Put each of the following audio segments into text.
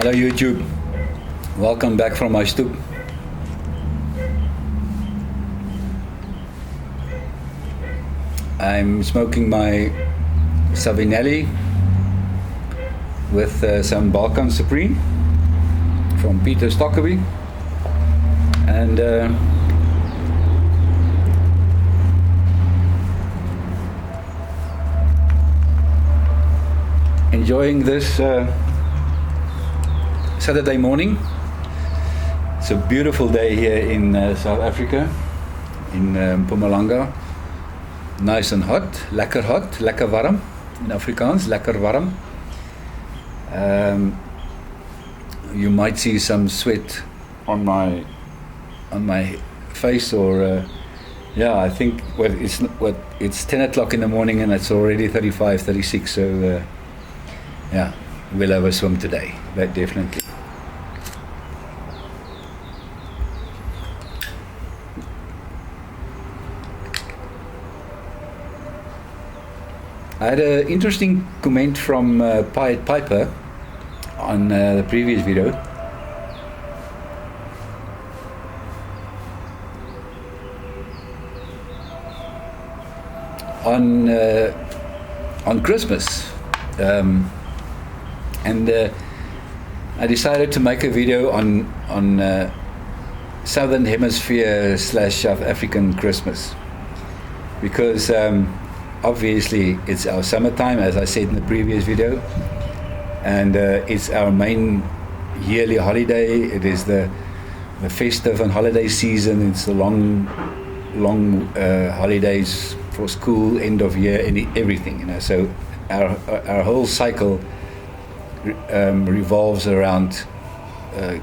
Hello YouTube, welcome back from my stoep. I'm smoking my Savinelli with some Balkan Supreme from Peter Stockerby, and enjoying this Saturday morning. It's a beautiful day here in South Africa, in Mpumalanga. Nice and hot, lekker warm in Afrikaans, lekker warm. You might see some sweat on my face, or I think it's 10 o'clock in the morning and it's already 35, 36. So we'll have a swim today, that definitely. I had an interesting comment from Pied Piper on the previous video. On Christmas, and I decided to make a video on Southern Hemisphere / South African Christmas, because obviously it's our summertime, as I said in the previous video, and it's our main yearly holiday. It is the festive and holiday season. It's the long holidays for school, end of year, everything, so our whole cycle revolves around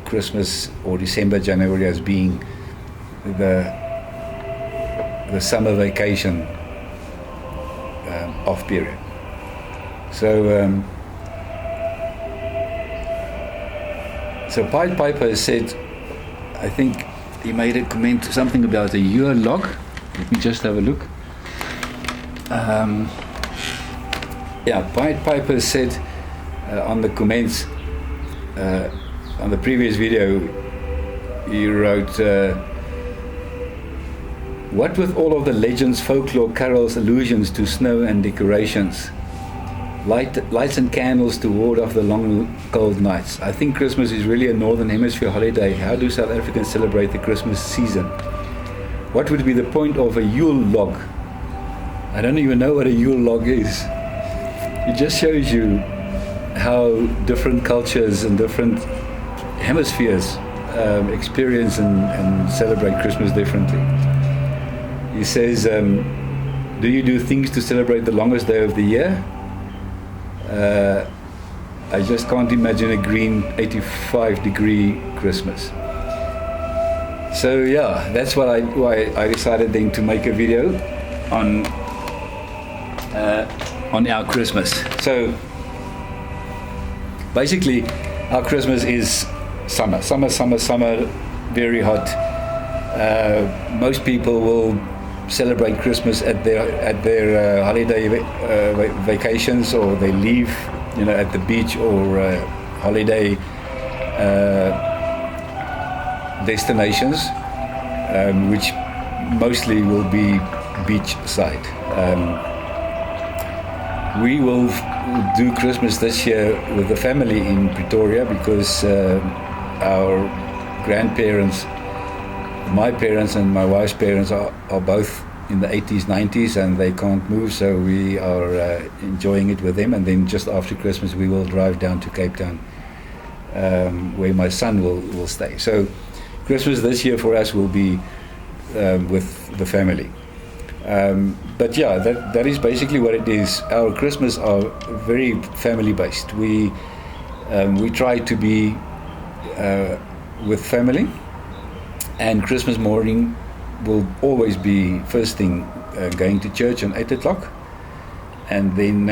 Christmas or December, January as being the summer vacation off period. So Pied Piper said, I think he made a comment, something about a Yule log. Let me just have a look. Pied Piper said on the comments on the previous video, he wrote, what with all of the legends, folklore, carols, allusions to snow and decorations, lights and candles to ward off the long cold nights. I think Christmas is really a Northern Hemisphere holiday. How do South Africans celebrate the Christmas season? What would be the point of a Yule log? I don't even know what a Yule log is. It just shows you how different cultures and different hemispheres experience and celebrate Christmas differently. He says, do you do things to celebrate the longest day of the year? I just can't imagine a green 85-degree Christmas. So that's why I decided then to make a video on our Christmas. So basically, our Christmas is summer, very hot. Most people will celebrate Christmas at their holiday vacations, or they leave, at the beach or holiday destinations, which mostly will be beach side. We will do Christmas this year with the family in Pretoria, because our grandparents, my parents and my wife's parents are both in the 80s, 90s, and they can't move, so we are enjoying it with them. And then just after Christmas we will drive down to Cape Town, where my son will stay. So Christmas this year for us will be with the family. But that is basically what it is. Our Christmas are very family based. We try to be with family, and Christmas morning will always be first thing going to church at 8 o'clock, and then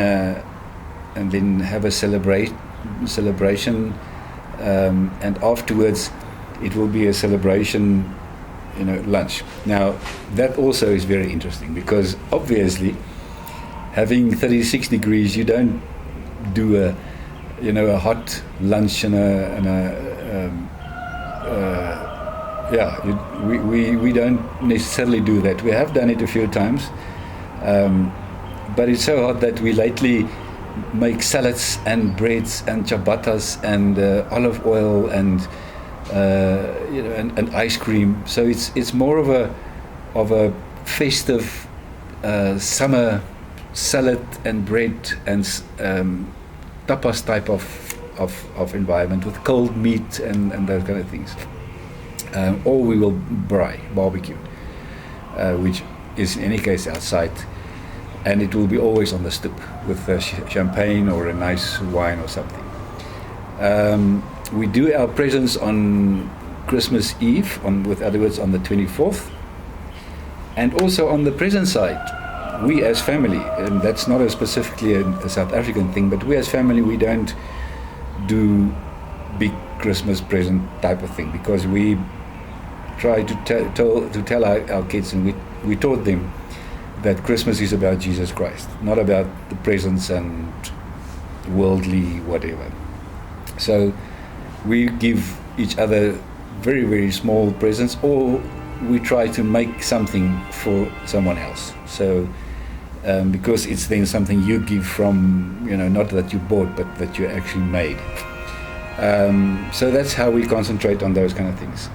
have a celebration, and afterwards it will be a celebration, lunch. Now that also is very interesting, because obviously having 36 degrees, you don't do a hot lunch and we don't necessarily do that. We have done it a few times, but it's so hot that we lately make salads and breads and ciabattas and olive oil and and ice cream. So it's more of a festive summer salad and bread and tapas type of environment with cold meat and those kind of things. Or we will barbecue, which is in any case outside, and it will be always on the stoep with champagne or a nice wine or something. We do our presents on Christmas Eve, with other words on the 24th, and also on the present side, we as family, and that's not specifically a South African thing, but we as family, we don't do big Christmas present type of thing, because we try to tell our kids, and we taught them that Christmas is about Jesus Christ, not about the presents and worldly whatever. So we give each other very, very small presents, or we try to make something for someone else. So because it's then something you give from, not that you bought, but that you actually made. So that's how we concentrate on those kind of things.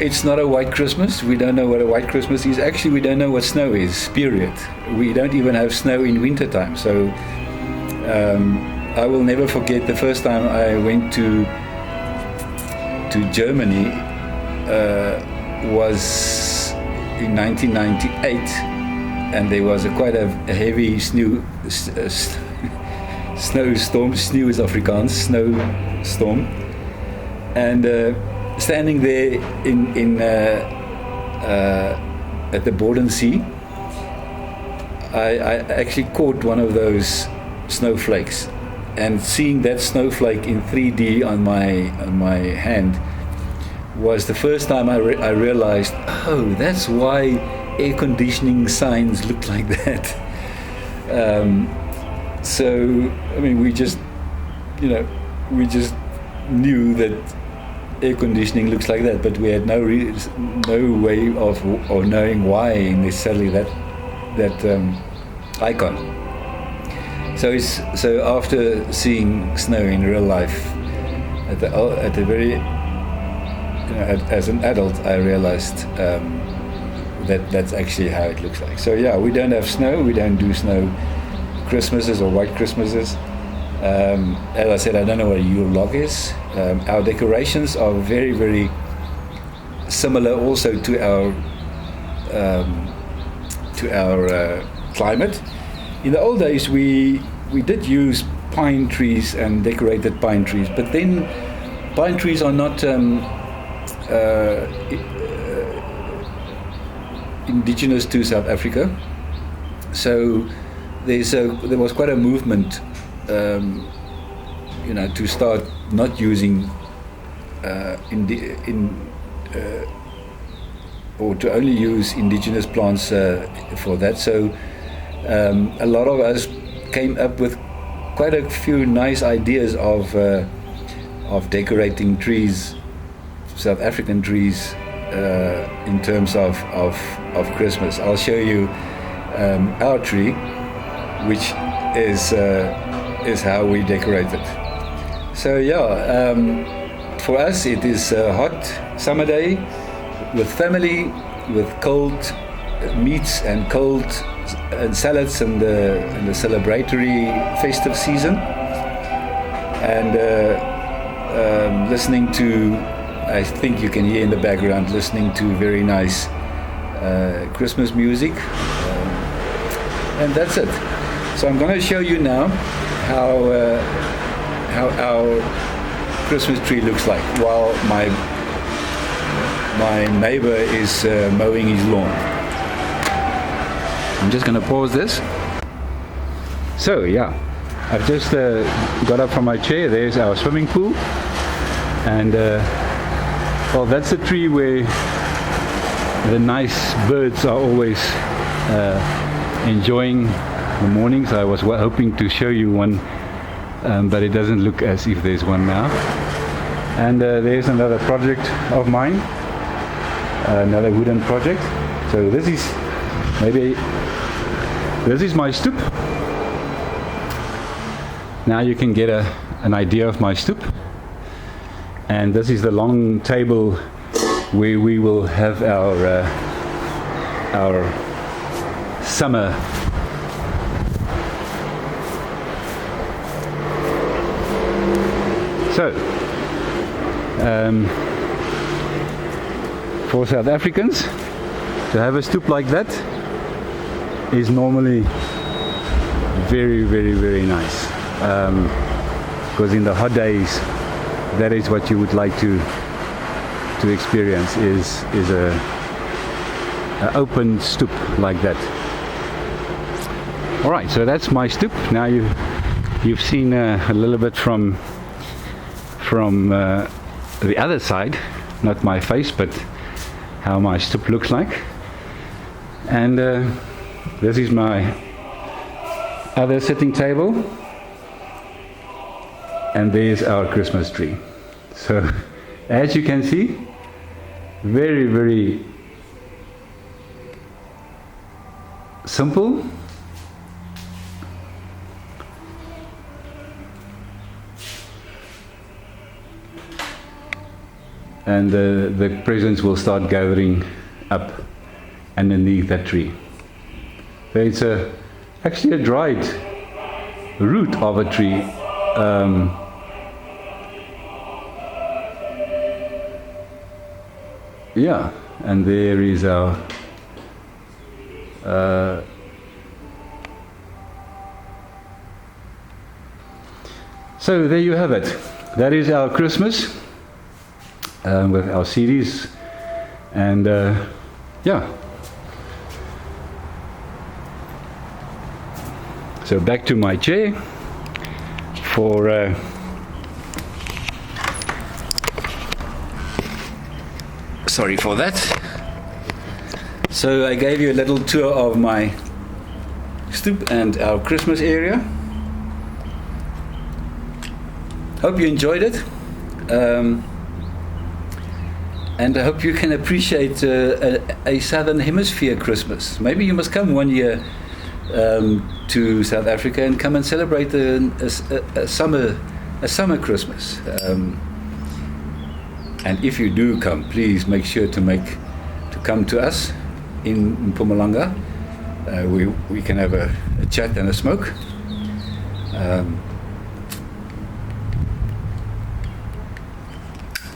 It's not a white Christmas. We don't know what a white Christmas is. Actually, we don't know what snow is, period. We don't even have snow in wintertime. So I will never forget the first time I went to Germany was in 1998, and there was quite a heavy snowstorm. Sneeuw is Afrikaans, snowstorm, and standing there at the Bodensee, I actually caught one of those snowflakes, and seeing that snowflake in 3D on my hand was the first time I realized, oh, that's why air conditioning signs look like that. So I mean, we just knew that air conditioning looks like that, but we had no way of knowing why necessarily that icon. So after seeing snow in real life at the very as an adult, I realized that's actually how it looks like. So yeah, we don't have snow. We don't do snow Christmases or white Christmases. As I said, I don't know what a Yule log is. Our decorations are very, very similar also to our climate. In the old days, we did use pine trees and decorated pine trees, but then pine trees are not indigenous to South Africa. So there was quite a movement, to start not using or to only use indigenous plants for that. So a lot of us came up with quite a few nice ideas of decorating trees, South African trees, in terms of Christmas. I'll show you our tree, which is how we decorate it. So for us it is a hot summer day with family, with cold meats and cold and salads and the celebratory festive season, and listening to, I think you can hear in the background, listening to very nice Christmas music, and that's it. So I'm going to show you now how our Christmas tree looks like while my neighbor is mowing his lawn. I'm just going to pause this. So I've just got up from my chair. There's our swimming pool, and that's the tree where the nice birds are always enjoying the mornings. I was hoping to show you one, but it doesn't look as if there's one now. And there's another project of mine, another wooden project. So this is my stoep. Now you can get an idea of my stoep. And this is the long table where we will have our summer so for South Africans to have a stoep like that is normally very, very, very nice, because in the hot days that is what you would like to experience, is a open stoep like that. All right, so that's my stoep. Now you've seen a little bit from the other side, not my face, but how my stoep looks like. And this is my other sitting table, and there's our Christmas tree. So as you can see, very, very simple. And the presents will start gathering up underneath that tree. So it's actually a dried root of a tree. Yeah, and there is our so there you have it. That is our Christmas with our CDs, and yeah. So back to my chair for sorry for that. So I gave you a little tour of my stoep and our Christmas area. Hope you enjoyed it, and I hope you can appreciate a Southern Hemisphere Christmas. Maybe you must come one year to South Africa and come and celebrate a summer Christmas. And if you do come, please make sure to come to us in Mpumalanga. We can have a chat and a smoke.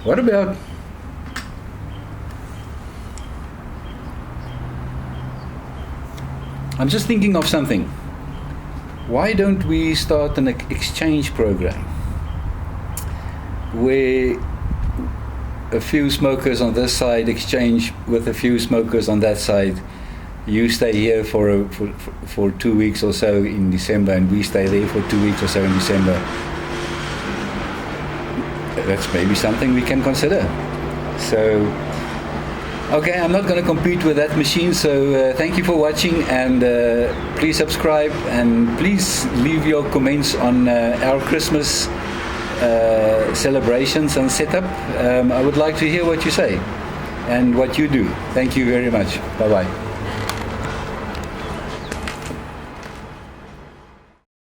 What about I'm just thinking of something. Why don't we start an exchange program where a few smokers on this side exchange with a few smokers on that side? You stay here for 2 weeks or so in December, and we stay there for 2 weeks or so in December. That's maybe something we can consider. So, okay, I'm not going to compete with that machine, so thank you for watching, and please subscribe, and please leave your comments on our Christmas celebrations and setup. I would like to hear what you say and what you do. Thank you very much. Bye-bye.